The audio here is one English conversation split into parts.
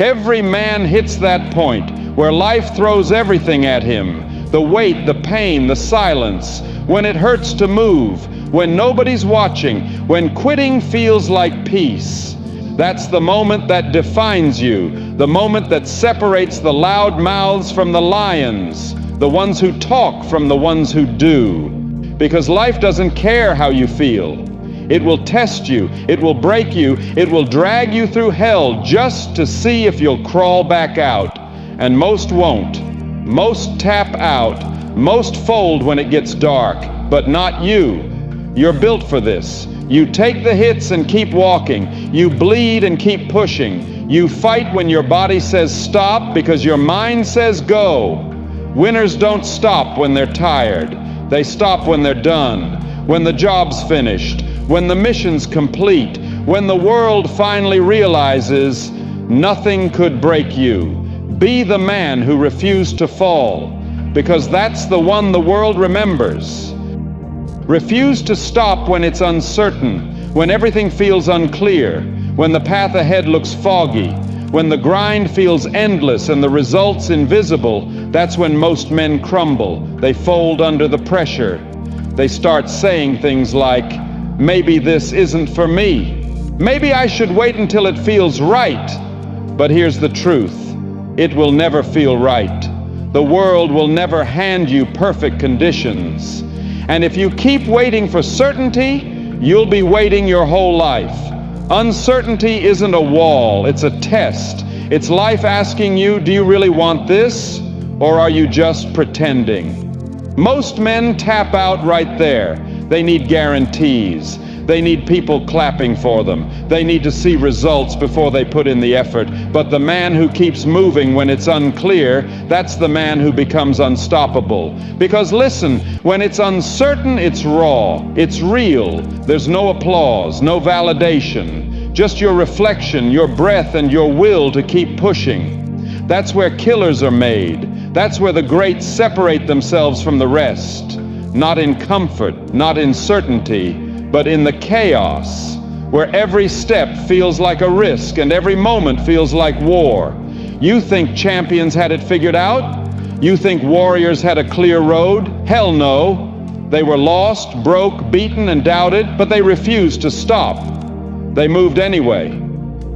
Every man hits that point where life throws everything at him. The weight, the pain, the silence, when it hurts to move, when nobody's watching, when quitting feels like peace. That's the moment that defines you, the moment that separates the loud mouths from the lions, the ones who talk from the ones who do. Because life doesn't care how you feel. It will test you, it will break you, it will drag you through hell just to see if you'll crawl back out. And most won't. Most tap out, most fold when it gets dark, but not you. You're built for this. You take the hits and keep walking. You bleed and keep pushing. You fight when your body says stop because your mind says go. Winners don't stop when they're tired. They stop when they're done, when the job's finished, when the mission's complete, when the world finally realizes nothing could break you. Be the man who refused to fall, because that's the one the world remembers. Refuse to stop when it's uncertain, when everything feels unclear, when the path ahead looks foggy, when the grind feels endless and the results invisible. That's when most men crumble. They fold under the pressure. They start saying things like, maybe this isn't for me. Maybe I should wait until it feels right. But here's the truth. It will never feel right. The world will never hand you perfect conditions. And if you keep waiting for certainty, you'll be waiting your whole life. Uncertainty isn't a wall, it's a test. It's life asking you, do you really want this? Or are you just pretending? Most men tap out right there. They need guarantees. They need people clapping for them. They need to see results before they put in the effort. But the man who keeps moving when it's unclear, that's the man who becomes unstoppable. Because listen, when it's uncertain, it's raw, it's real. There's no applause, no validation. Just your reflection, your breath, and your will to keep pushing. That's where killers are made. That's where the greats separate themselves from the rest. Not in comfort, not in certainty, but in the chaos, where every step feels like a risk and every moment feels like war. You think champions had it figured out? You think warriors had a clear road? Hell no. They were lost, broke, beaten, and doubted, but they refused to stop. They moved anyway.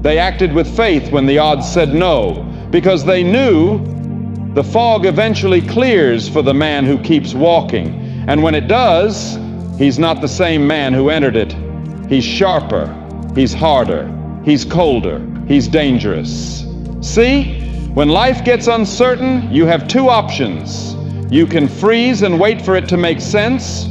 They acted with faith when the odds said no, because they knew the fog eventually clears for the man who keeps walking. And when it does, he's not the same man who entered it. He's sharper, he's harder, he's colder, he's dangerous. See, when life gets uncertain, you have two options. You can freeze and wait for it to make sense,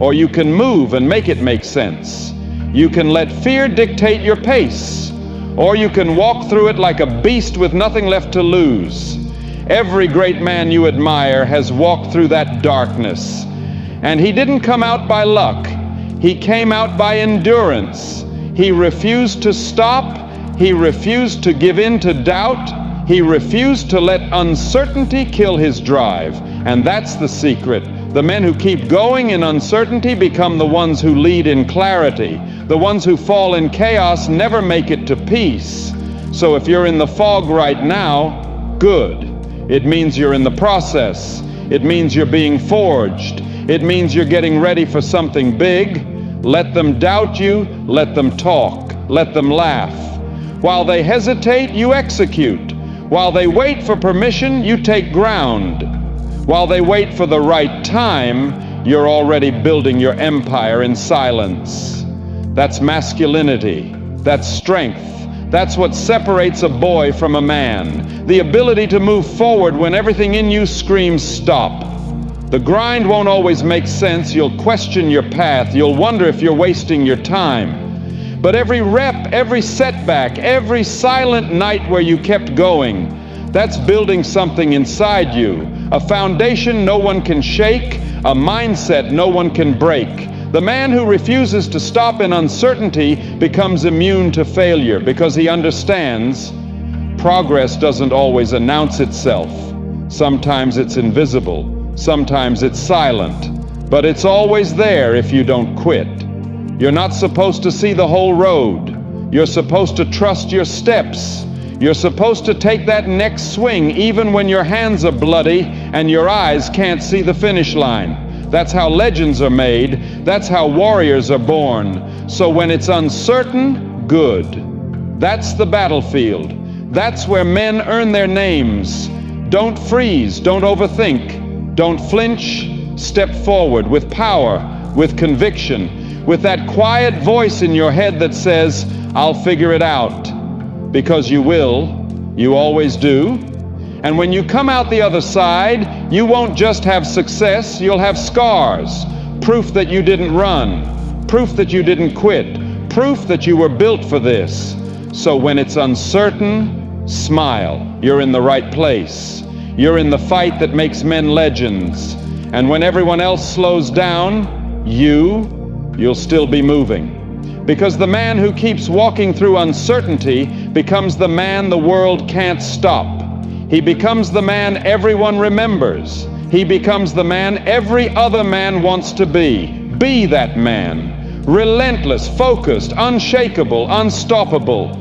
or you can move and make it make sense. You can let fear dictate your pace, or you can walk through it like a beast with nothing left to lose. Every great man you admire has walked through that darkness. And he didn't come out by luck. He came out by endurance. He refused to stop. He refused to give in to doubt. He refused to let uncertainty kill his drive. And that's the secret. The men who keep going in uncertainty become the ones who lead in clarity. The ones who fall in chaos never make it to peace. So if you're in the fog right now, good. It means you're in the process. It means you're being forged. It means you're getting ready for something big. Let them doubt you, let them talk, let them laugh. While they hesitate, you execute. While they wait for permission, you take ground. While they wait for the right time, you're already building your empire in silence. That's masculinity. That's strength. That's what separates a boy from a man. The ability to move forward when everything in you screams stop. The grind won't always make sense. You'll question your path. You'll wonder if you're wasting your time. But every rep, every setback, every silent night where you kept going, that's building something inside you. A foundation no one can shake, a mindset no one can break. The man who refuses to stop in uncertainty becomes immune to failure because he understands progress doesn't always announce itself. Sometimes it's invisible. Sometimes it's silent, but it's always there if you don't quit. You're not supposed to see the whole road. You're supposed to trust your steps. You're supposed to take that next swing even when your hands are bloody and your eyes can't see the finish line. That's how legends are made. That's how warriors are born. So when it's uncertain, good. That's the battlefield. That's where men earn their names. Don't freeze. Don't overthink. Don't flinch. Step forward with power, with conviction, with that quiet voice in your head that says, I'll figure it out. Because you will. You always do. And when you come out the other side, you won't just have success, you'll have scars. Proof that you didn't run. Proof that you didn't quit. Proof that you were built for this. So when it's uncertain, smile. You're in the right place. You're in the fight that makes men legends. And when everyone else slows down, you'll still be moving. Because the man who keeps walking through uncertainty becomes the man the world can't stop. He becomes the man everyone remembers. He becomes the man every other man wants to be. Be that man. Relentless, focused, unshakable, unstoppable.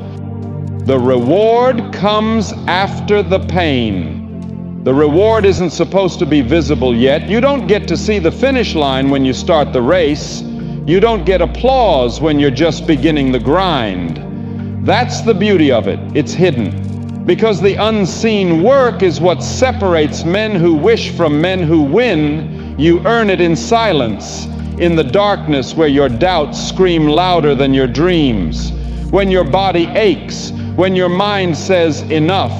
The reward comes after the pain. The reward isn't supposed to be visible yet. You don't get to see the finish line when you start the race. You don't get applause when you're just beginning the grind. That's the beauty of it. It's hidden. Because the unseen work is what separates men who wish from men who win. You earn it in silence, in the darkness where your doubts scream louder than your dreams. When your body aches, when your mind says enough,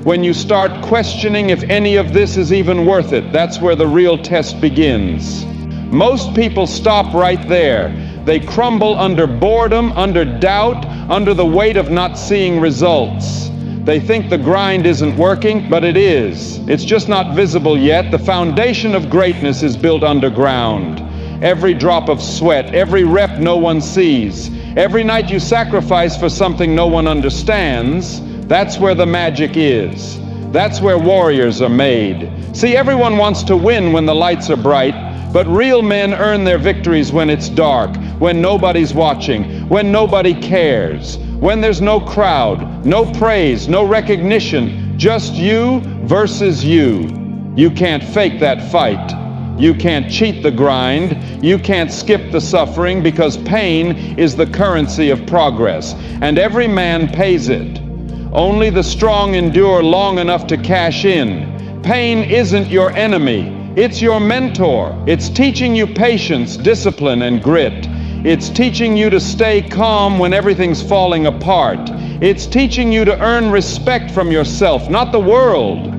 when you start questioning if any of this is even worth it, that's where the real test begins. Most people stop right there. They crumble under boredom, under doubt, under the weight of not seeing results. They think the grind isn't working, but it is. It's just not visible yet. The foundation of greatness is built underground. Every drop of sweat, every rep no one sees, every night you sacrifice for something no one understands, that's where the magic is. That's where warriors are made. See, everyone wants to win when the lights are bright, but real men earn their victories when it's dark, when nobody's watching, when nobody cares, when there's no crowd, no praise, no recognition, just you versus you. You can't fake that fight. You can't cheat the grind. You can't skip the suffering, because pain is the currency of progress, and every man pays it. Only the strong endure long enough to cash in. Pain isn't your enemy. It's your mentor. It's teaching you patience, discipline, and grit. It's teaching you to stay calm when everything's falling apart. It's teaching you to earn respect from yourself, not the world.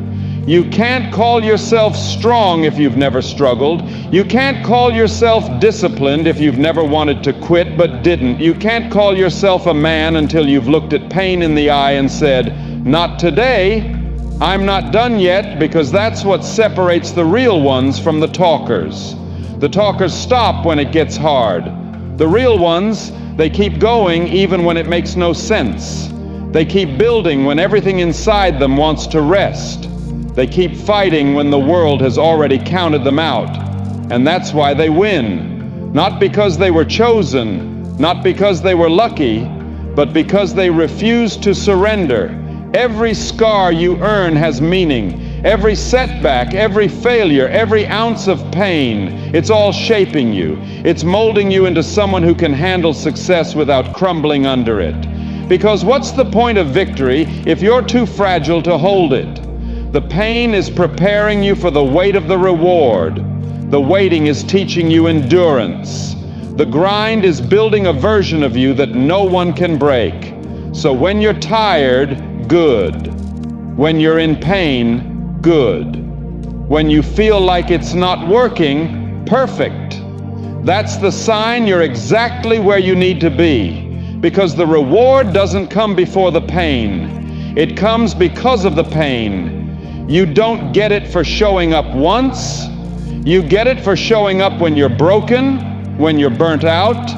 You can't call yourself strong if you've never struggled. You can't call yourself disciplined if you've never wanted to quit but didn't. You can't call yourself a man until you've looked at pain in the eye and said, "Not today. I'm not done yet," because that's what separates the real ones from the talkers. The talkers stop when it gets hard. The real ones, they keep going even when it makes no sense. They keep building when everything inside them wants to rest. They keep fighting when the world has already counted them out. And that's why they win. Not because they were chosen, not because they were lucky, but because they refused to surrender. Every scar you earn has meaning. Every setback, every failure, every ounce of pain, it's all shaping you. It's molding you into someone who can handle success without crumbling under it. Because what's the point of victory if you're too fragile to hold it? The pain is preparing you for the weight of the reward. The waiting is teaching you endurance. The grind is building a version of you that no one can break. So when you're tired, good. When you're in pain, good. When you feel like it's not working, perfect. That's the sign you're exactly where you need to be. Because the reward doesn't come before the pain. It comes because of the pain. You don't get it for showing up once. You get it for showing up when you're broken, when you're burnt out,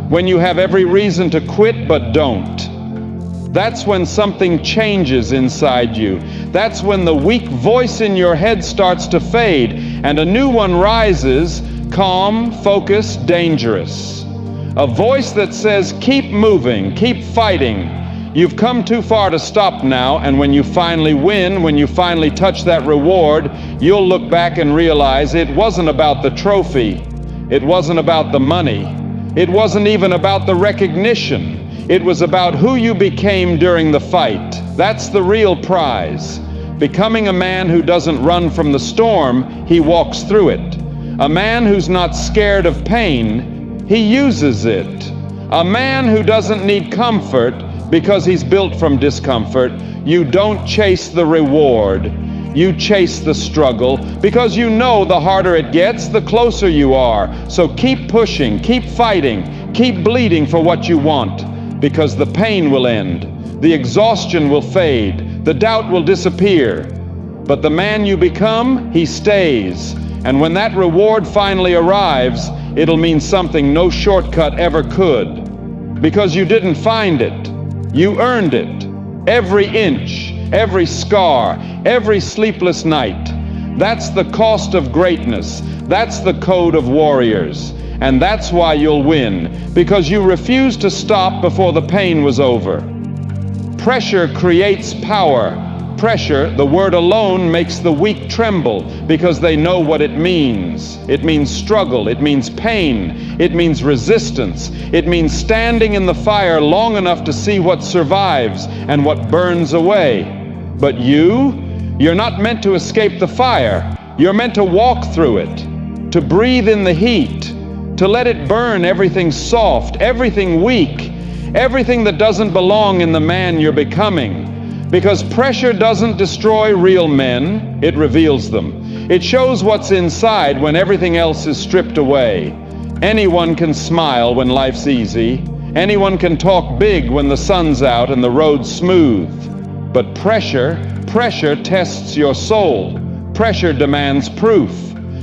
when you have every reason to quit but don't. That's when something changes inside you. That's when the weak voice in your head starts to fade and a new one rises, calm, focused, dangerous. A voice that says, keep moving, keep fighting. You've come too far to stop now, and when you finally win, when you finally touch that reward, you'll look back and realize it wasn't about the trophy. It wasn't about the money. It wasn't even about the recognition. It was about who you became during the fight. That's the real prize. Becoming a man who doesn't run from the storm, he walks through it. A man who's not scared of pain, he uses it. A man who doesn't need comfort because he's built from discomfort. You don't chase the reward. You chase the struggle because you know the harder it gets, the closer you are. So keep pushing, keep fighting, keep bleeding for what you want, because the pain will end, the exhaustion will fade, the doubt will disappear. But the man you become, he stays. And when that reward finally arrives, it'll mean something no shortcut ever could. Because you didn't find it. You earned it. Every inch, every scar, every sleepless night. That's the cost of greatness. That's the code of warriors. And that's why you'll win, because you refused to stop before the pain was over. Pressure creates power. Pressure, the word alone, makes the weak tremble because they know what it means. It means struggle, it means pain, it means resistance, it means standing in the fire long enough to see what survives and what burns away. But you're not meant to escape the fire. You're meant to walk through it, to breathe in the heat, to let it burn everything soft, everything weak, everything that doesn't belong in the man you're becoming. Because pressure doesn't destroy real men, it reveals them. It shows what's inside when everything else is stripped away. Anyone can smile when life's easy. Anyone can talk big when the sun's out and the road's smooth. But pressure tests your soul. Pressure demands proof.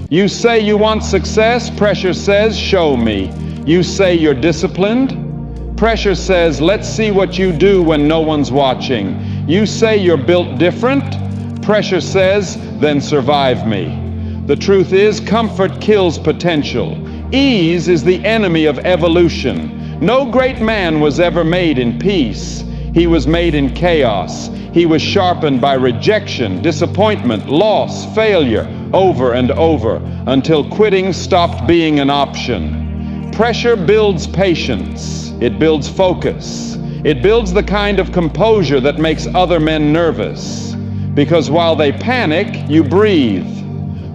You say you want success, pressure says, show me. You say you're disciplined, pressure says, let's see what you do when no one's watching. You say you're built different, pressure says, then survive me. The truth is, comfort kills potential. Ease is the enemy of evolution. No great man was ever made in peace. He was made in chaos. He was sharpened by rejection, disappointment, loss, failure, over and over, until quitting stopped being an option. Pressure builds patience. It builds focus. It builds the kind of composure that makes other men nervous. Because while they panic, you breathe.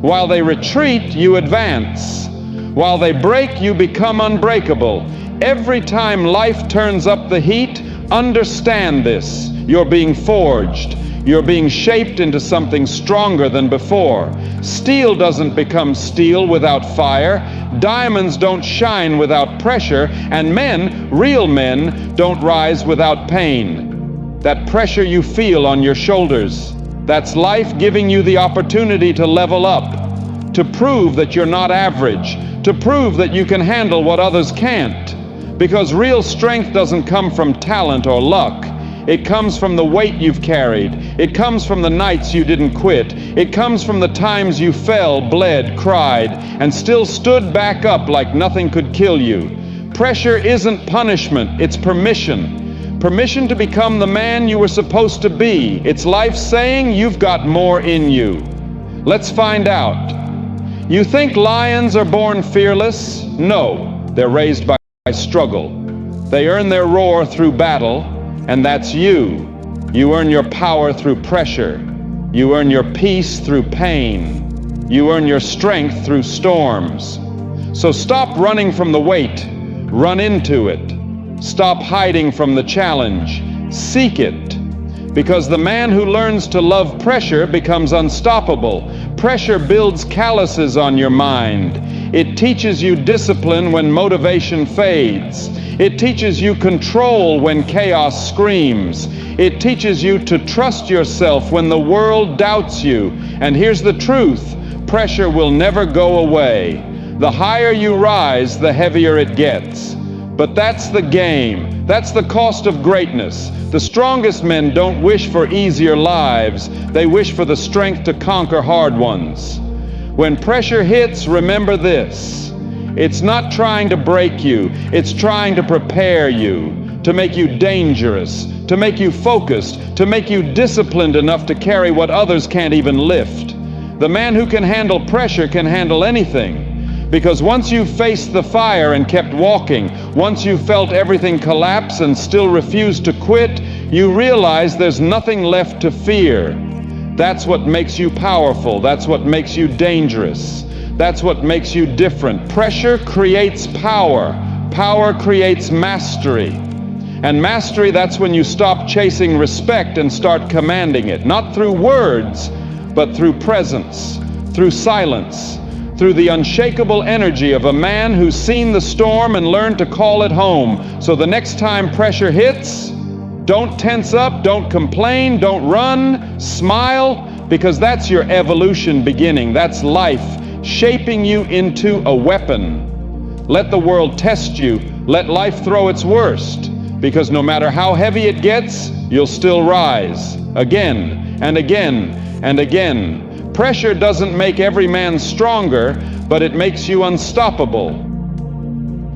While they retreat, you advance. While they break, you become unbreakable. Every time life turns up the heat, understand this. You're being forged. You're being shaped into something stronger than before. Steel doesn't become steel without fire. Diamonds don't shine without pressure. And men, real men, don't rise without pain. That pressure you feel on your shoulders, that's life giving you the opportunity to level up, to prove that you're not average, to prove that you can handle what others can't. Because real strength doesn't come from talent or luck. It comes from the weight you've carried. It comes from the nights you didn't quit. It comes from the times you fell, bled, cried, and still stood back up like nothing could kill you. Pressure isn't punishment, it's permission. Permission to become the man you were supposed to be. It's life saying you've got more in you. Let's find out. You think lions are born fearless? No, they're raised by struggle. They earn their roar through battle. And that's you. You earn your power through pressure. You earn your peace through pain. You earn your strength through storms. So stop running from the weight. Run into it. Stop hiding from the challenge. Seek it. Because the man who learns to love pressure becomes unstoppable. Pressure builds calluses on your mind. It teaches you discipline when motivation fades. It teaches you control when chaos screams. It teaches you to trust yourself when the world doubts you. And here's the truth, pressure will never go away. The higher you rise, the heavier it gets. But that's the game. That's the cost of greatness. The strongest men don't wish for easier lives. They wish for the strength to conquer hard ones. When pressure hits, remember this. It's not trying to break you. It's trying to prepare you, to make you dangerous, to make you focused, to make you disciplined enough to carry what others can't even lift. The man who can handle pressure can handle anything. Because once you've faced the fire and kept walking, once you've felt everything collapse and still refused to quit, you realize there's nothing left to fear. That's what makes you powerful. That's what makes you dangerous. That's what makes you different. Pressure creates power. Power creates mastery. And mastery, that's when you stop chasing respect and start commanding it. Not through words, but through presence, through silence, through the unshakable energy of a man who's seen the storm and learned to call it home. So the next time pressure hits, don't tense up, don't complain, don't run, smile, because that's your evolution beginning. That's life shaping you into a weapon. Let the world test you. Let life throw its worst, because no matter how heavy it gets, you'll still rise again and again and again. Pressure doesn't make every man stronger, but it makes you unstoppable.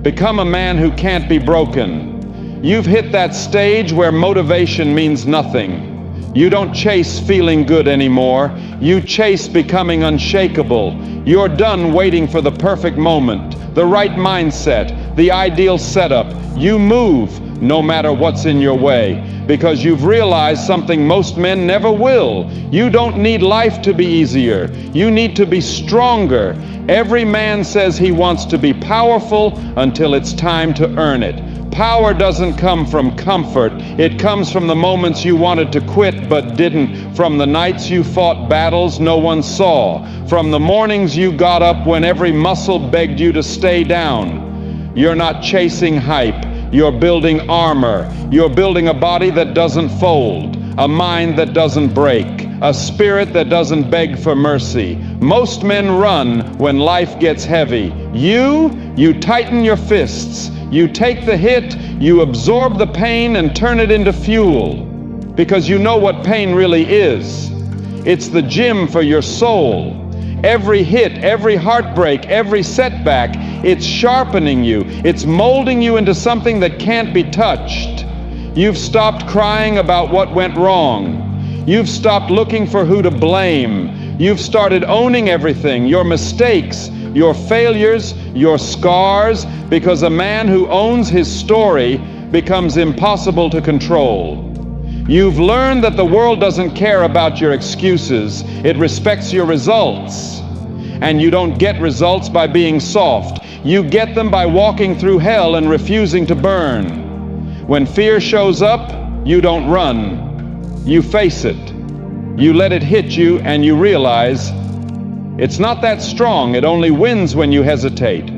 Become a man who can't be broken. You've hit that stage where motivation means nothing. You don't chase feeling good anymore. You chase becoming unshakable. You're done waiting for the perfect moment, the right mindset, the ideal setup. You move no matter what's in your way, because you've realized something most men never will. You don't need life to be easier. You need to be stronger. Every man says he wants to be powerful until it's time to earn it. Power doesn't come from comfort. It comes from the moments you wanted to quit but didn't, from the nights you fought battles no one saw, from the mornings you got up when every muscle begged you to stay down. You're not chasing hype. You're building armor. You're building a body that doesn't fold, a mind that doesn't break, a spirit that doesn't beg for mercy. Most men run when life gets heavy. You tighten your fists. You take the hit, you absorb the pain and turn it into fuel, because you know what pain really is. It's the gym for your soul. Every hit, every heartbreak, every setback, it's sharpening you. It's molding you into something that can't be touched. You've stopped crying about what went wrong. You've stopped looking for who to blame. You've started owning everything, your mistakes, your failures, your scars, because a man who owns his story becomes impossible to control. You've learned that the world doesn't care about your excuses. It respects your results. And you don't get results by being soft. You get them by walking through hell and refusing to burn. When fear shows up, you don't run. You face it. You let it hit you and you realize it's not that strong. It only wins when you hesitate.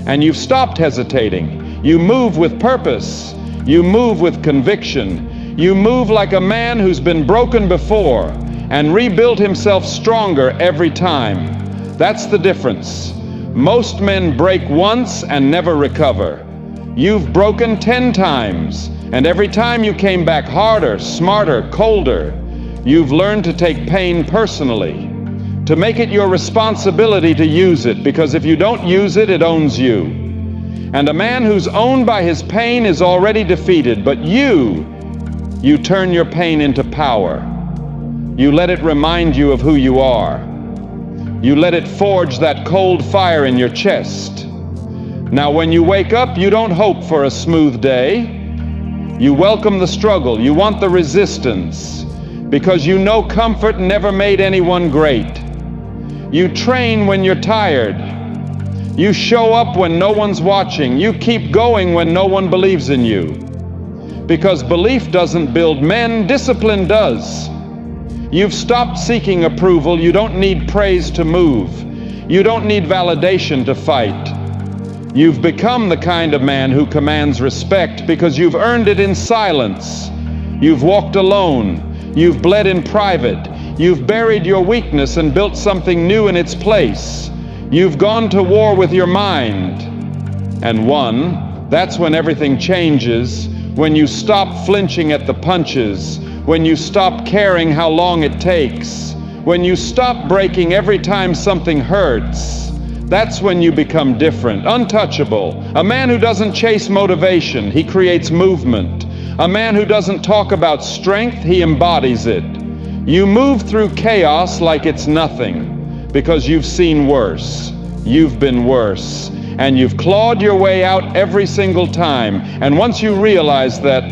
And you've stopped hesitating. You move with purpose. You move with conviction. You move like a man who's been broken before and rebuilt himself stronger every time. That's the difference. Most men break once and never recover. You've broken 10 times, and every time you came back harder, smarter, colder. You've learned to take pain personally, to make it your responsibility to use it, because if you don't use it, it owns you. And a man who's owned by his pain is already defeated, but you turn your pain into power. You let it remind you of who you are. You let it forge that cold fire in your chest. Now when you wake up, you don't hope for a smooth day. You welcome the struggle. You want the resistance, because you know comfort never made anyone great. You train when you're tired. You show up when no one's watching. You keep going when no one believes in you. Because belief doesn't build men, discipline does. You've stopped seeking approval. You don't need praise to move. You don't need validation to fight. You've become the kind of man who commands respect because you've earned it in silence. You've walked alone. You've bled in private. You've buried your weakness and built something new in its place. You've gone to war with your mind and won. That's when everything changes, when you stop flinching at the punches, when you stop caring how long it takes, when you stop breaking every time something hurts. That's when you become different, untouchable. A man who doesn't chase motivation, he creates movement. A man who doesn't talk about strength, he embodies it. You move through chaos like it's nothing, because you've seen worse. You've been worse. And you've clawed your way out every single time. And once you realize that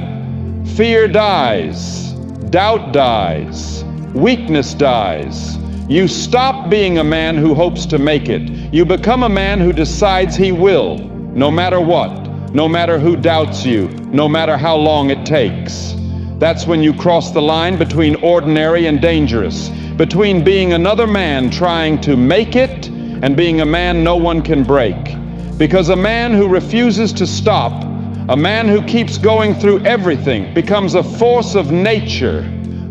fear dies, doubt dies, weakness dies, you stop being a man who hopes to make it. You become a man who decides he will, no matter what, no matter who doubts you, no matter how long it takes. That's when you cross the line between ordinary and dangerous, between being another man trying to make it and being a man no one can break. Because a man who refuses to stop, a man who keeps going through everything, becomes a force of nature,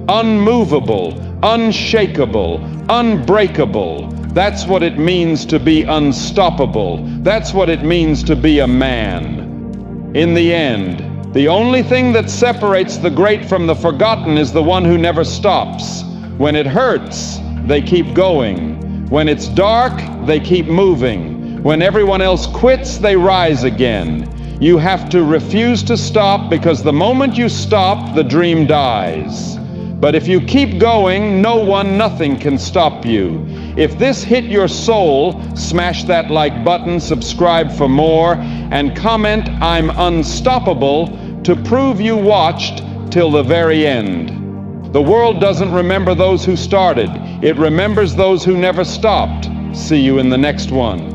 unmovable, unshakable, unbreakable. That's what it means to be unstoppable. That's what it means to be a man. In the end, the only thing that separates the great from the forgotten is the one who never stops. When it hurts, they keep going. When it's dark, they keep moving. When everyone else quits, they rise again. You have to refuse to stop, because the moment you stop, the dream dies. But if you keep going, no one, nothing can stop you. If this hit your soul, smash that like button, subscribe for more, and comment "I'm unstoppable" to prove you watched till the very end. The world doesn't remember those who started. It remembers those who never stopped. See you in the next one.